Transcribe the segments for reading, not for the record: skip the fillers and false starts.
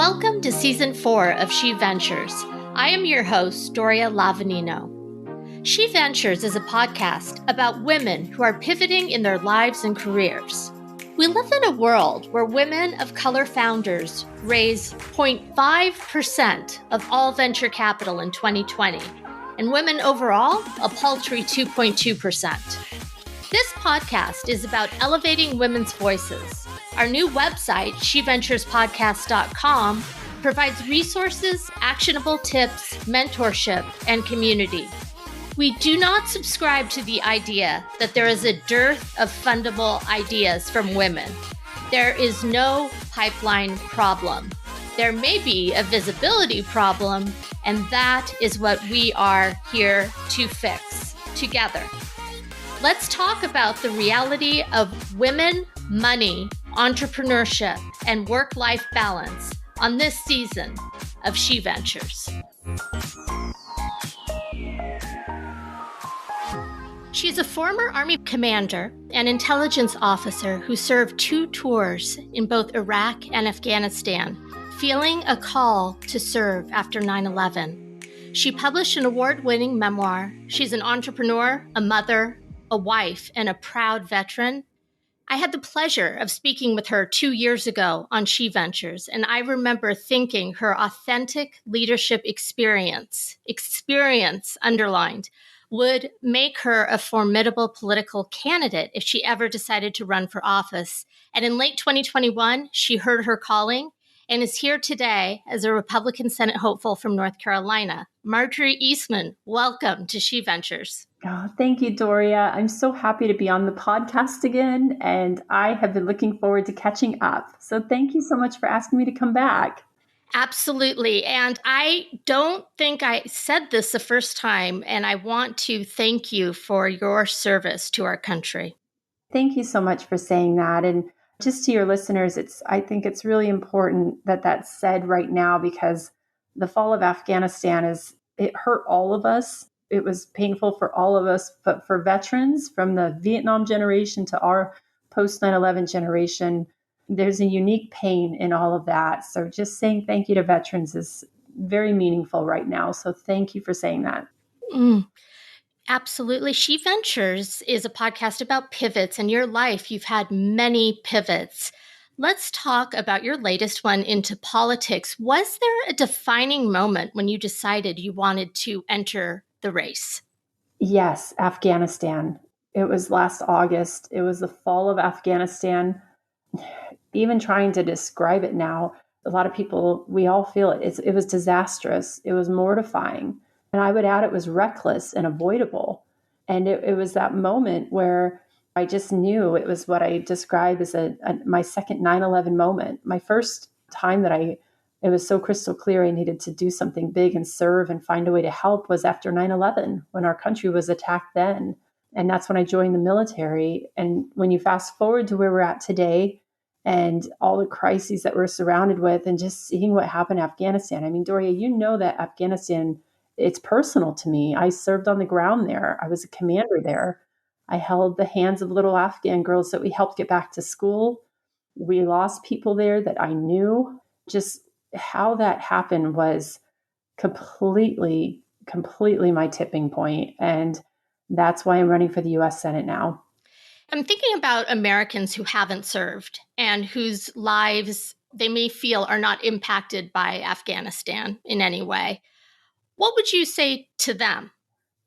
Welcome to Season 4 of SheVentures. I am your host, Doria Lavanino. SheVentures is a podcast about women who are pivoting in their lives and careers. We live in a world where women of color founders raise 0.5% of all venture capital in 2020, and women overall, a paltry 2.2%. This podcast is about elevating women's voices. Our new website, SheVenturesPodcast.com, provides resources, actionable tips, mentorship, and community. We do not subscribe to the idea that there is a dearth of fundable ideas from women. There is no pipeline problem. There may be a visibility problem, and that is what we are here to fix together. Let's talk about the reality of women, money, entrepreneurship, and work-life balance on this season of SheVentures. She's a former Army commander and intelligence officer who served 2 tours in both Iraq and Afghanistan, feeling a call to serve after 9/11. She published an award-winning memoir. She's an entrepreneur, a mother, a wife, and a proud veteran. I had the pleasure of speaking with her 2 years ago on SheVentures, and I remember thinking her authentic leadership experience underlined, would make her a formidable political candidate if she ever decided to run for office. And in late 2021, she heard her calling and is here today as a Republican Senate hopeful from North Carolina. Marjorie Eastman, welcome to SheVentures. Oh, thank you, Doria. I'm so happy to be on the podcast again, and I have been looking forward to catching up. So thank you so much for asking me to come back. Absolutely. And I don't think I said this the first time, and I want to thank you for your service to our country. Thank you so much for saying that. And just to your listeners, I think it's really important that that's said right now, because the fall of Afghanistan it hurt all of us. It was painful for all of us, but for veterans from the Vietnam generation to our post 9/11 generation, there's a unique pain in all of that. So just saying thank you to veterans is very meaningful right now. So thank you for saying that. Absolutely. SheVentures is a podcast about pivots. In your life, you've had many pivots. Let's talk about your latest one into politics. Was there a defining moment when you decided you wanted to enter the race? Yes, Afghanistan. It was last August. It was the fall of Afghanistan. Even trying to describe it now, a lot of people, we all feel it. It was disastrous. It was mortifying. And I would add it was reckless and avoidable. And it was that moment where I just knew it was what I describe as my second 9/11 moment. My first time that it was so crystal clear I needed to do something big and serve and find a way to help was after 9/11, when our country was attacked then. And that's when I joined the military. And when you fast forward to where we're at today and all the crises that we're surrounded with and just seeing what happened in Afghanistan. I mean, Doria, you know that Afghanistan, it's personal to me. I served on the ground there. I was a commander there. I held the hands of little Afghan girls that we helped get back to school. We lost people there that I knew. Just how that happened was completely my tipping point. And that's why I'm running for the U.S. Senate now. I'm thinking about Americans who haven't served and whose lives they may feel are not impacted by Afghanistan in any way. What would you say to them?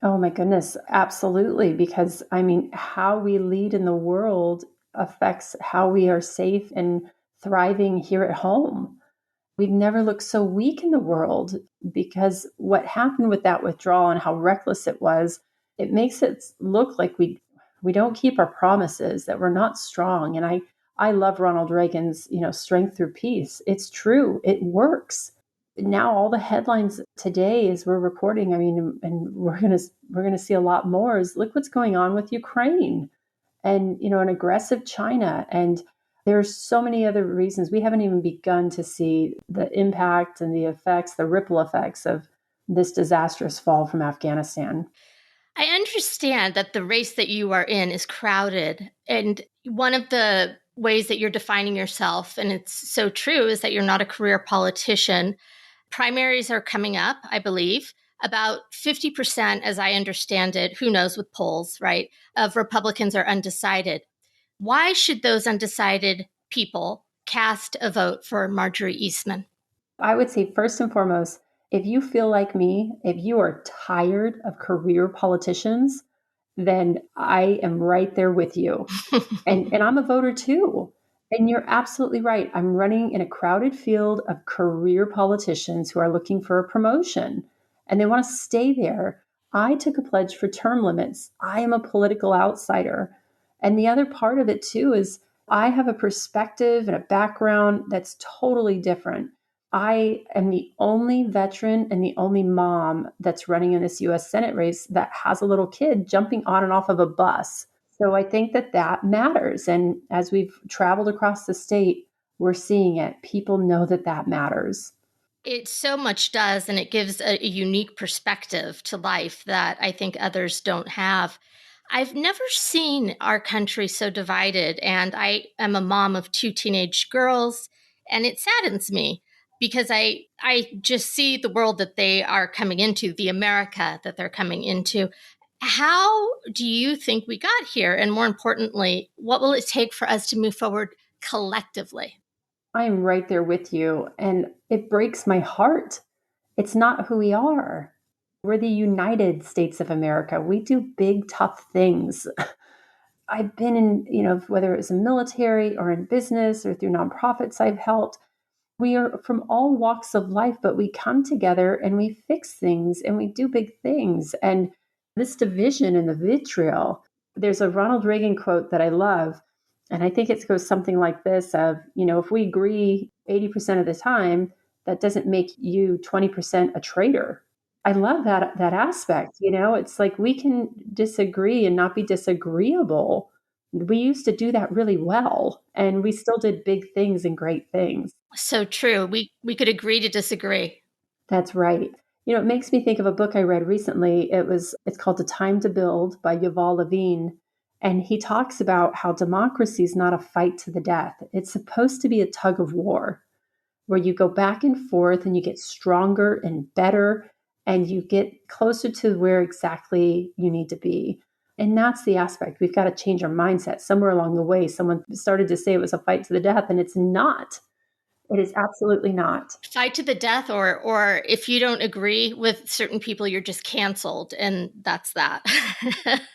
Oh my goodness, absolutely. Because I mean, how we lead in the world affects how we are safe and thriving here at home. We've never looked so weak in the world, because what happened with that withdrawal and how reckless it was, it makes it look like we don't keep our promises, that we're not strong. And I love Ronald Reagan's, strength through peace. It's true. It works. Now all the headlines today as we're recording, I mean, and we're going to see a lot more, is look what's going on with Ukraine and, an aggressive China. And there's so many other reasons. We haven't even begun to see the impact and the effects, the ripple effects of this disastrous fall from Afghanistan. I understand that the race that you are in is crowded. And one of the ways that you're defining yourself, and it's so true, is that you're not a career politician. Primaries are coming up, I believe. About 50%, as I understand it, who knows with polls, right, of Republicans are undecided. Why should those undecided people cast a vote for Marjorie Eastman? I would say, first and foremost, if you feel like me, if you are tired of career politicians, then I am right there with you. And I'm a voter too. And you're absolutely right. I'm running in a crowded field of career politicians who are looking for a promotion and they want to stay there. I took a pledge for term limits. I am a political outsider. And the other part of it too is I have a perspective and a background that's totally different. I am the only veteran and the only mom that's running in this US Senate race that has a little kid jumping on and off of a bus. So I think that that matters. And as we've traveled across the state, we're seeing it. People know that that matters. It so much does, and it gives a unique perspective to life that I think others don't have. I've never seen our country so divided, and I am a mom of 2 teenage girls, and it saddens me because I just see the world that they are coming into, the America that they're coming into. How do you think we got here? And more importantly, what will it take for us to move forward collectively? I am right there with you. And it breaks my heart. It's not who we are. We're the United States of America. We do big, tough things. I've been in, whether it's in military or in business or through nonprofits I've helped. We are from all walks of life, but we come together and we fix things and we do big things. And this division and the vitriol, there's a Ronald Reagan quote that I love. And I think it goes something like this of, if we agree 80% of the time, that doesn't make you 20% a traitor. I love that aspect. It's like we can disagree and not be disagreeable. We used to do that really well, and we still did big things and great things. So true. We could agree to disagree. That's right. It makes me think of a book I read recently. It's called The Time to Build by Yuval Levine. And he talks about how democracy is not a fight to the death. It's supposed to be a tug of war where you go back and forth and you get stronger and better and you get closer to where exactly you need to be. And that's the aspect. We've got to change our mindset. Somewhere along the way, someone started to say it was a fight to the death, and it's not. It is absolutely not. Fight to the death, or if you don't agree with certain people, you're just canceled, and that's that.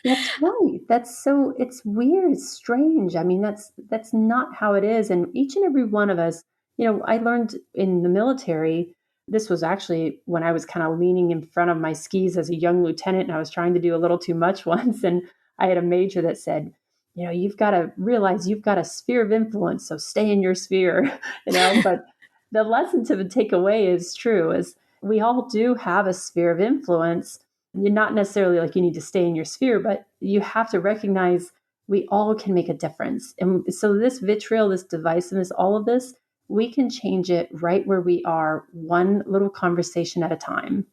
That's right. It's weird. It's strange. I mean, that's not how it is. And each and every one of us, I learned in the military, this was actually when I was kind of leaning in front of my skis as a young lieutenant and I was trying to do a little too much once. And I had a major that said, you've got to realize you've got a sphere of influence, so stay in your sphere, but the lesson to take away is true, is we all do have a sphere of influence. You're not necessarily like you need to stay in your sphere, but you have to recognize we all can make a difference. And so this vitriol, this divisiveness, all of this, we can change it right where we are, one little conversation at a time.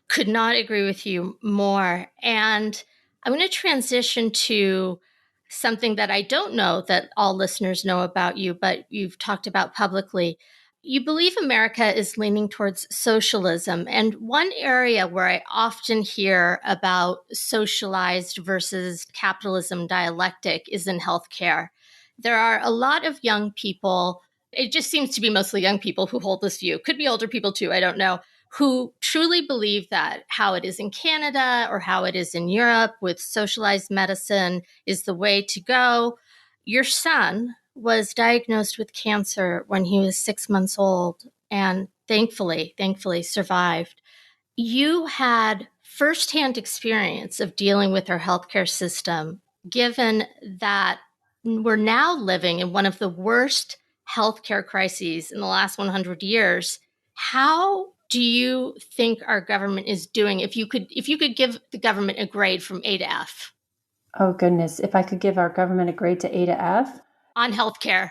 Could not agree with you more. And I'm going to transition to something that I don't know that all listeners know about you, but you've talked about publicly. You believe America is leaning towards socialism. And one area where I often hear about socialized versus capitalism dialectic is in healthcare. There are a lot of young people, it just seems to be mostly young people who hold this view. Could be older people too, I don't know, who truly believe that how it is in Canada or how it is in Europe with socialized medicine is the way to go. Your son was diagnosed with cancer when he was 6 months old and thankfully survived. You had firsthand experience of dealing with our healthcare system, given that we're now living in one of the worst healthcare crises in the last 100 years. How do you think our government is doing? If you could give the government a grade from A to F. Oh goodness, if I could give our government a grade to A to F on healthcare.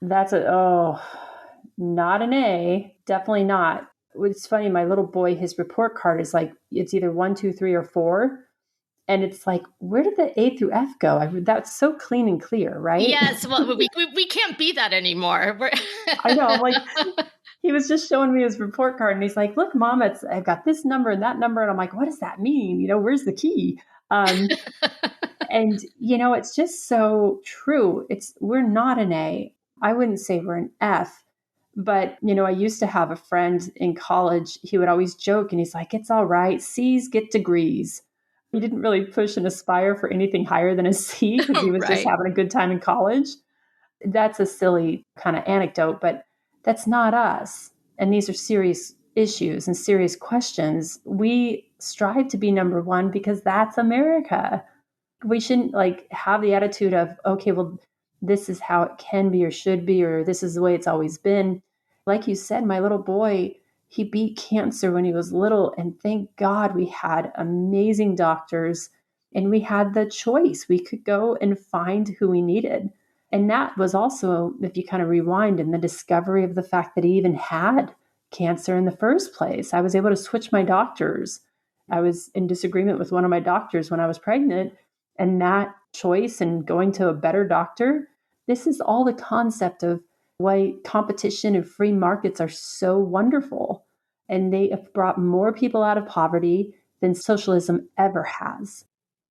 That's not an A, definitely not. It's funny, my little boy, his report card is like, it's either 1, 2, 3, or 4. And it's like, where did the A through F go? That's so clean and clear, right? Yes, well, we can't be that anymore. I know. I'm like, he was just showing me his report card and he's like, look, Mom, I've got this number and that number. And I'm like, what does that mean? Where's the key? And, it's just so true. We're not an A. I wouldn't say we're an F. But, I used to have a friend in college. He would always joke and he's like, it's all right. C's get degrees. He didn't really push and aspire for anything higher than a C because he was just Right. having a good time in college. That's a silly kind of anecdote, but that's not us. And these are serious issues and serious questions. We strive to be number one because that's America. We shouldn't have the attitude of, okay, well, this is how it can be or should be, or this is the way it's always been. Like you said, my little boy, he beat cancer when he was little. And thank God we had amazing doctors and we had the choice. We could go and find who we needed. And that was also, if you kind of rewind, in the discovery of the fact that he even had cancer in the first place. I was able to switch my doctors. I was in disagreement with one of my doctors when I was pregnant. And that choice and going to a better doctor, this is all the concept of why competition and free markets are so wonderful. And they have brought more people out of poverty than socialism ever has.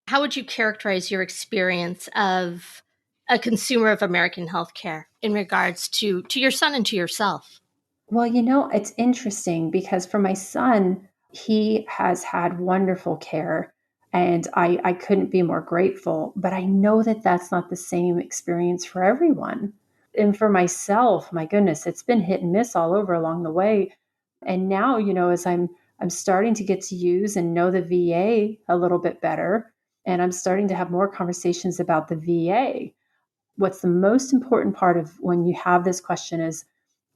How would you characterize your experience of a consumer of American healthcare in regards to your son and to yourself? Well, it's interesting because for my son, he has had wonderful care and I couldn't be more grateful. But I know that that's not the same experience for everyone. And for myself, my goodness, it's been hit and miss all over along the way. And now, as I'm starting to get to use and know the VA a little bit better, and I'm starting to have more conversations about the VA. What's the most important part of when you have this question is,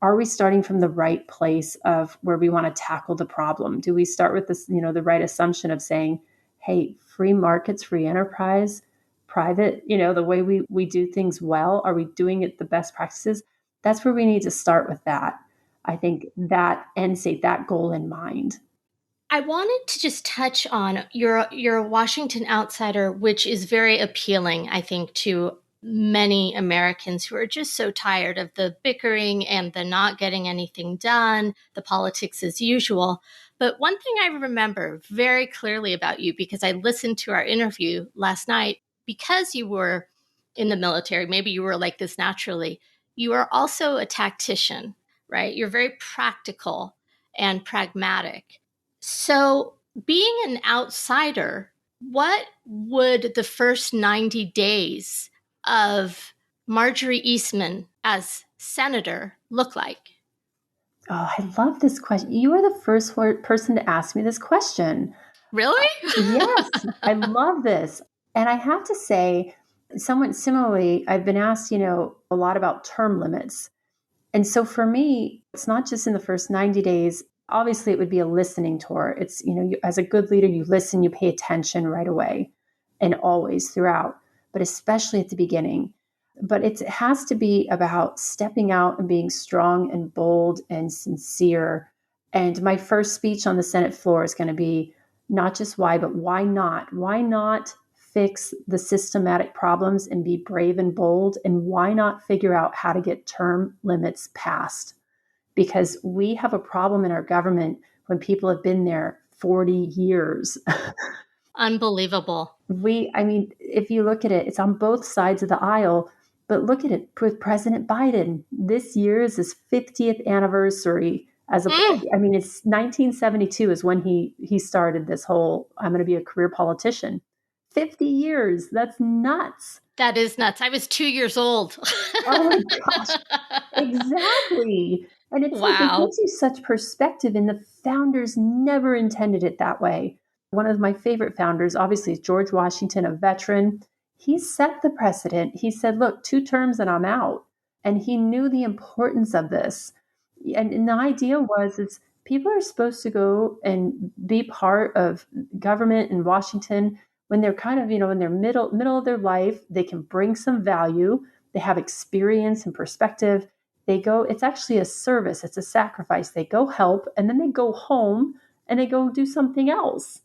are we starting from the right place of where we want to tackle the problem? Do we start with this, the right assumption of saying, hey, free markets, free enterprise, private, the way we do things well, are we doing it the best practices? That's where we need to start with that. I think that end state, that goal in mind. I wanted to just touch on your Washington outsider, which is very appealing, I think, to many Americans who are just so tired of the bickering and the not getting anything done, the politics as usual. But one thing I remember very clearly about you, because I listened to our interview last night, because you were in the military, maybe you were like this naturally, you are also a tactician, right? You're very practical and pragmatic. So, being an outsider, what would the first 90 days of Marjorie Eastman as senator look like? Oh, I love this question. You are the first person to ask me this question. Really? Yes, I love this. And I have to say, somewhat similarly, I've been asked, a lot about term limits. And so for me, it's not just in the first 90 days. Obviously, it would be a listening tour. It's, as a good leader, you listen, you pay attention right away and always throughout, but especially at the beginning. But it has to be about stepping out and being strong and bold and sincere. And my first speech on the Senate floor is going to be not just why, but why not? Why not fix the systematic problems and be brave and bold? And why not figure out how to get term limits passed? Because we have a problem in our government when people have been there 40 years. Unbelievable. If you look at it, it's on both sides of the aisle. But look at it with President Biden. This year is his 50th anniversary. It's 1972 is when he started this whole, I'm going to be a career politician. 50 years. That's nuts. That is nuts. I was 2 years old. Oh my gosh. Exactly. And it's like, it gives you such perspective, and the founders never intended it that way. One of my favorite founders, obviously, is George Washington, a veteran. He set the precedent. He said, look, 2 terms and I'm out. And he knew the importance of this. And the idea is people are supposed to go and be part of government in Washington when they're kind of, in their middle of their life. They can bring some value. They have experience and perspective. They go, it's actually a service. It's a sacrifice. They go help and then they go home and they go do something else.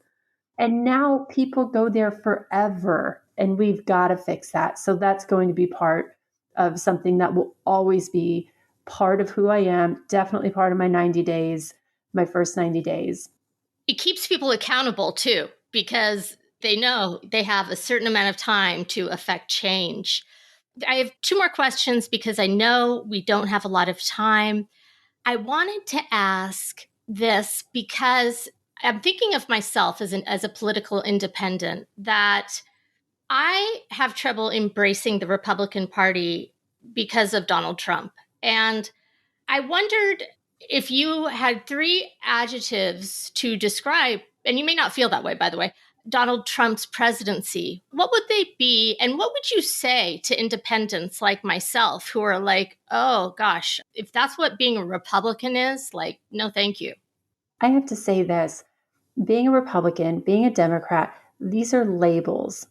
And now people go there forever, and we've got to fix that. So that's going to be part of something that will always be part of who I am, definitely part of my 90 days, my first 90 days. It keeps people accountable too, because they know they have a certain amount of time to affect change. I have two more questions because I know we don't have a lot of time. I wanted to ask this because I'm thinking of myself as a political independent, that I have trouble embracing the Republican Party because of Donald Trump. And I wondered if you had three adjectives to describe, and you may not feel that way, by the way, Donald Trump's presidency, what would they be? And what would you say to independents like myself who are like, oh gosh, if that's what being a Republican is, like, no, thank you. I have to say this: being a Republican, being a Democrat, these are labels.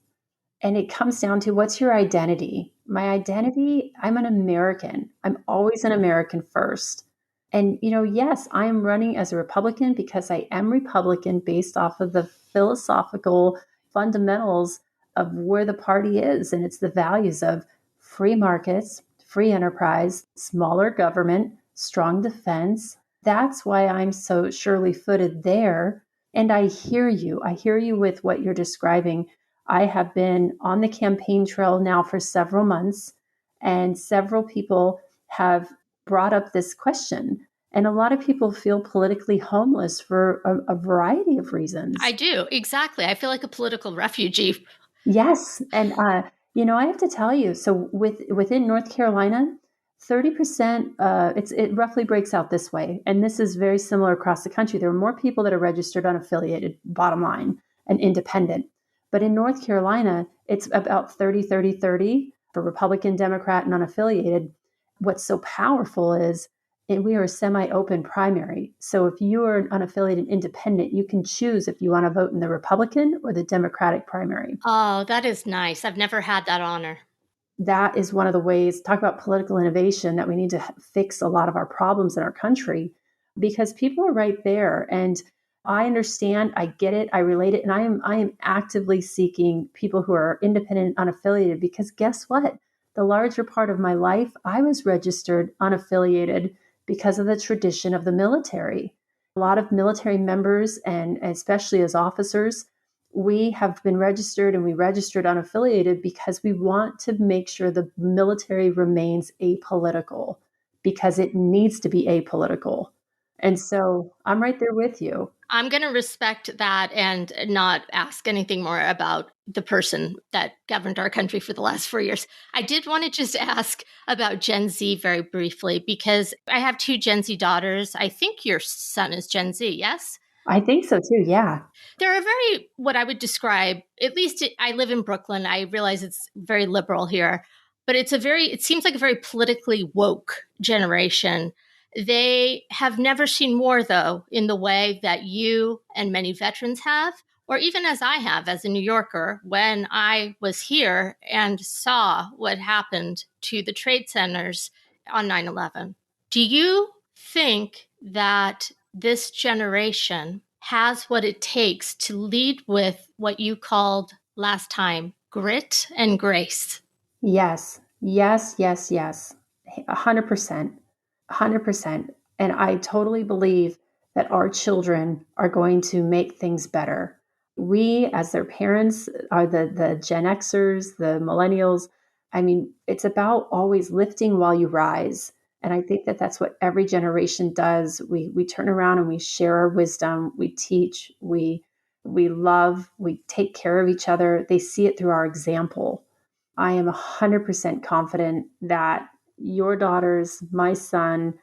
And it comes down to, what's your identity? My identity, I'm an American. I'm always an American first. And, yes, I am running as a Republican because I am Republican based off of the philosophical fundamentals of where the party is. And it's the values of free markets, free enterprise, smaller government, strong defense. That's why I'm so surely footed there. And I hear you. I hear you with what you're describing. I have been on the campaign trail now for several months, and several people have brought up this question. And a lot of people feel politically homeless for a variety of reasons. I do, exactly. I feel like a political refugee. Yes. And, I have to tell you, so within North Carolina, 30%, it roughly breaks out this way. And this is very similar across the country. There are more people that are registered unaffiliated, bottom line, and independent. But in North Carolina, it's about 30-30-30 for Republican, Democrat, and unaffiliated. What's so powerful is we are a semi-open primary. So if you are an unaffiliated independent, you can choose if you want to vote in the Republican or the Democratic primary. Oh, that is nice. I've never had that honor. That is one of the ways, talk about political innovation, that we need to fix a lot of our problems in our country, because people are right there. And I understand, I get it, I relate it, and I am actively seeking people who are independent and unaffiliated, because guess what? The larger part of my life, I was registered unaffiliated because of the tradition of the military. A lot of military members, and especially as officers, we have been registered, and we registered unaffiliated because we want to make sure the military remains apolitical, because it needs to be apolitical. And so I'm right there with you. I'm going to respect that and not ask anything more about the person that governed our country for the last 4 years. I did want to just ask about Gen Z very briefly, because I have two Gen Z daughters. I think your son is Gen Z, yes? I think so too, yeah. They're a very, what I would describe, at least I live in Brooklyn. I realize it's very liberal here, but it seems like a very politically woke generation. They have never seen war, though, in the way that you and many veterans have, or even as I have as a New Yorker, when I was here and saw what happened to the trade centers on 9/11. Do you think that this generation has what it takes to lead with what you called last time grit and grace? Yes, yes, yes, yes. 100%. 100%. And I totally believe that our children are going to make things better. We, as their parents, are the Gen Xers, the millennials. I mean, it's about always lifting while you rise. And I think that that's what every generation does. We turn around and we share our wisdom. We teach. We love. We take care of each other. They see it through our example. I am 100% confident that your daughters, my son,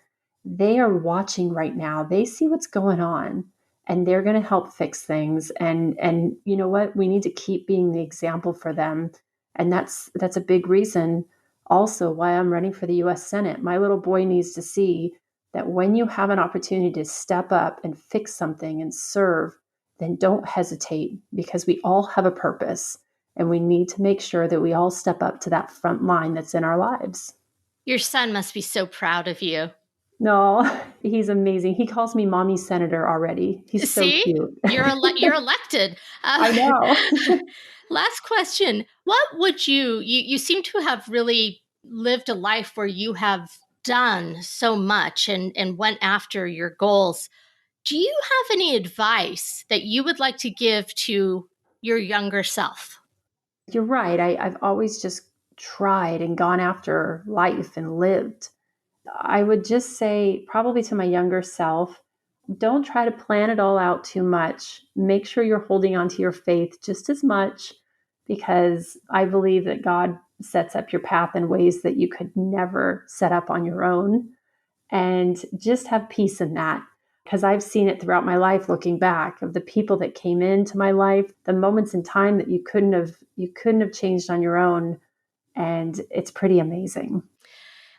they are watching right now. They see what's going on, and they're going to help fix things. And you know what? We need to keep being the example for them. And that's a big reason also why I'm running for the US Senate. My little boy needs to see that when you have an opportunity to step up and fix something and serve, then don't hesitate, because we all have a purpose. And we need to make sure that we all step up to that front line that's in our lives. Your son must be so proud of you. No, he's amazing. He calls me Mommy Senator already. He's so See, cute. you're elected. I know. Last question. What would you seem to have really lived a life where you have done so much and went after your goals. Do you have any advice that you would like to give to your younger self? You're right. I've always just tried and gone after life and lived. I would just say, probably to my younger self, don't try to plan it all out too much. Make sure you're holding on to your faith just as much, because I believe that God sets up your path in ways that you could never set up on your own. And just have peace in that. Because I've seen it throughout my life, looking back, of the people that came into my life, the moments in time that you couldn't have changed on your own. And it's pretty amazing.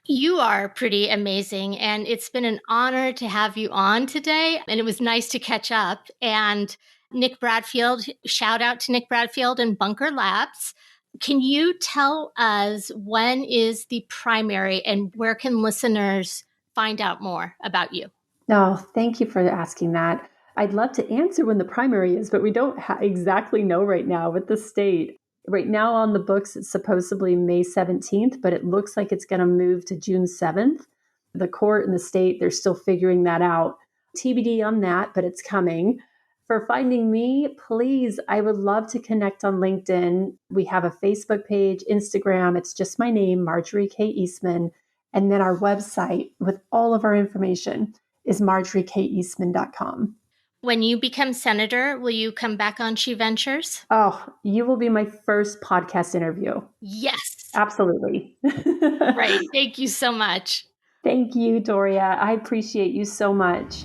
You are pretty amazing, and it's been an honor to have you on today. And it was nice to catch up. And Nick Bradfield, shout out to Nick Bradfield and Bunker Labs. Can you tell us when is the primary and where can listeners find out more about you? No, thank you for asking that. I'd love to answer when the primary is, but we don't exactly know right now with the state. Right now on the books, it's supposedly May 17th, but it looks like it's going to move to June 7th. The court and the state, they're still figuring that out. TBD on that, but it's coming. For finding me, please, I would love to connect on LinkedIn. We have a Facebook page, Instagram. It's just my name, Marjorie K. Eastman. And then our website with all of our information is marjoriekeastman.com. When you become senator, will you come back on SheVentures? Oh, you will be my first podcast interview. Yes. Absolutely. Right. Thank you so much. Thank you, Doria. I appreciate you so much.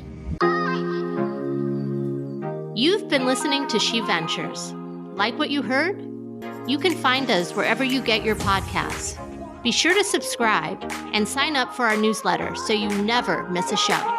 You've been listening to SheVentures. Like what you heard? You can find us wherever you get your podcasts. Be sure to subscribe and sign up for our newsletter so you never miss a show.